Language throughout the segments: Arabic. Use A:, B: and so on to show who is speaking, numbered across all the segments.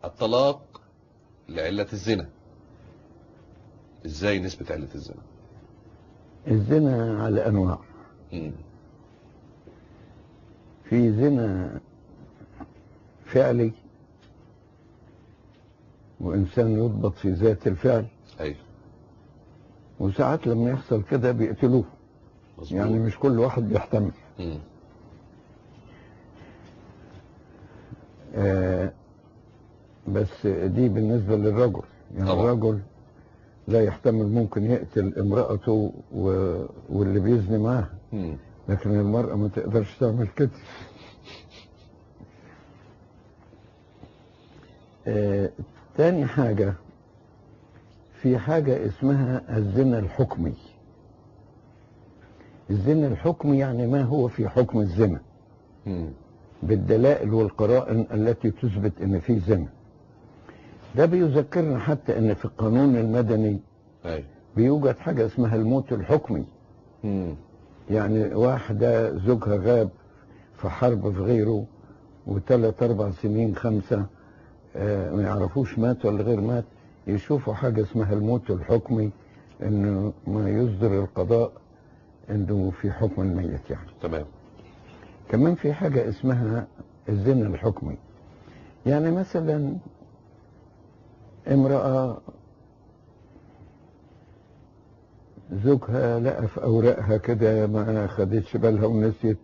A: الطلاق لعلة الزنا، ازاي نثبت علة الزنا؟
B: الزنا على انواع. في زنا فعلي وانسان يضبط في ذات الفعل.
A: ايوه.
B: وساعات لما يحصل كده بيقتلوه.
A: مظبوط.
B: يعني مش كل واحد بيحتمل. بس دي بالنسبة للرجل، يعني طبعا. الرجل لا يحتمل، ممكن يقتل امرأته واللي بيزني معاها. لكن المرأة ما تقدرش تعمل كده. تاني حاجة، في حاجة اسمها الزنا الحكمي. الزنا الحكمي يعني ما هو في حكم الزنا بالدلائل والقرائن التي تثبت ان في زنا. ده بيذكرنا حتى ان في القانون المدني بيوجد حاجة اسمها الموت الحكمي. يعني واحدة زوجها غاب في حرب في غيره وثلاث 4 سنين 5 ما يعرفوش مات ولا غير مات، يشوفوا حاجة اسمها الموت الحكمي، انه ما يصدر القضاء انه في حكم الميت يعني.
A: تمام.
B: كمان في حاجة اسمها الزنا الحكمي. يعني مثلا امرأة زوجها لقى في اوراقها كده ما خدتش بالها ونسيت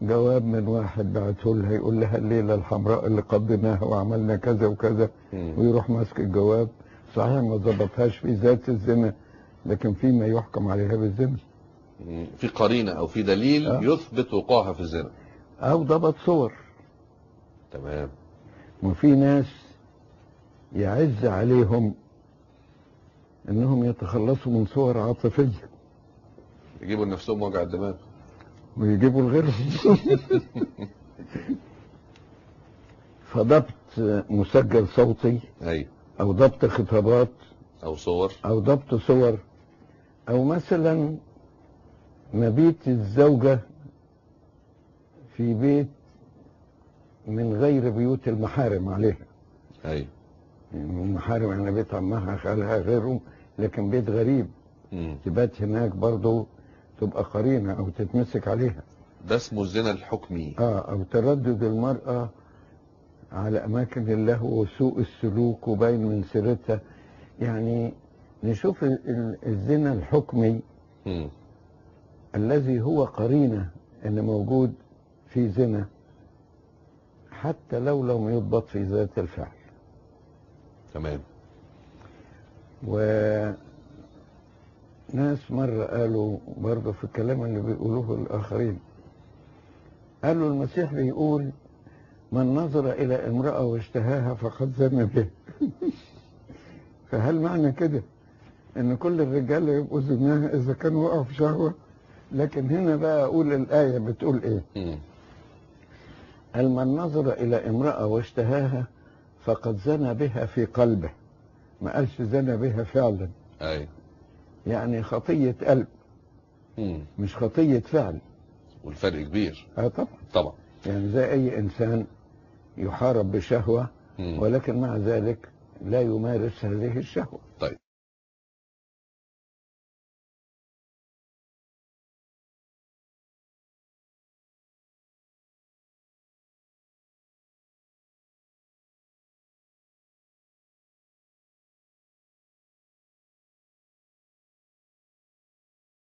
B: جواب من واحد بعته لها يقول لها الليلة الحمراء اللي قضيناها وعملنا كذا وكذا، ويروح ماسك الجواب. صحيح ما ضبطهاش في ذات الزنا، لكن فيما يحكم عليها بالزنا.
A: في قرينة او في دليل يثبت وقوعها في الزنا،
B: او ضبط صور.
A: تمام.
B: وفي ناس يعز عليهم انهم يتخلصوا من صور عاطفية،
A: يجيبوا لنفسهم وجع الدماغ
B: ويجيبوا لغيرهم. فضبط مسجل صوتي،
A: ايوه،
B: او ضبط خطابات،
A: او صور،
B: او ضبط صور، او مثلا مبيت الزوجة في بيت من غير بيوت المحارم عليها.
A: ايوه.
B: المحارم يعني بيت عمها خالها غيره، لكن بيت غريب تبات هناك برضه تبقى قرينة او تتمسك عليها.
A: ده اسمه الزنا الحكمي.
B: او تردد المرأة على اماكن اللهو وسوء السلوك وباين من سيرتها. يعني نشوف الزنا الحكمي الذي هو قرينة ان موجود في زنا، حتى لو لم يضبط في ذات الفعل.
A: تمام.
B: وناس مرة قالوا برضه في الكلام اللي بيقولوه الآخرين، قالوا المسيح بيقول من نظر إلى امرأة واشتهاها فقد زنى به. فهل معنى كده ان كل الرجال يبقوا زناها اذا كانوا وقعوا في شهوة؟ لكن هنا بقى اقول الآية بتقول ايه؟ قال من نظر الى امرأة واشتهاها فقد زنى بها في قلبه، ما قالش زنى بها فعلا.
A: ايوه.
B: يعني خطية قلب مش خطية فعل،
A: والفرق كبير.
B: طبعا.
A: طبعا.
B: يعني زي اي انسان يحارب بشهوة ولكن مع ذلك لا يمارس هذه الشهوة.
A: طيب.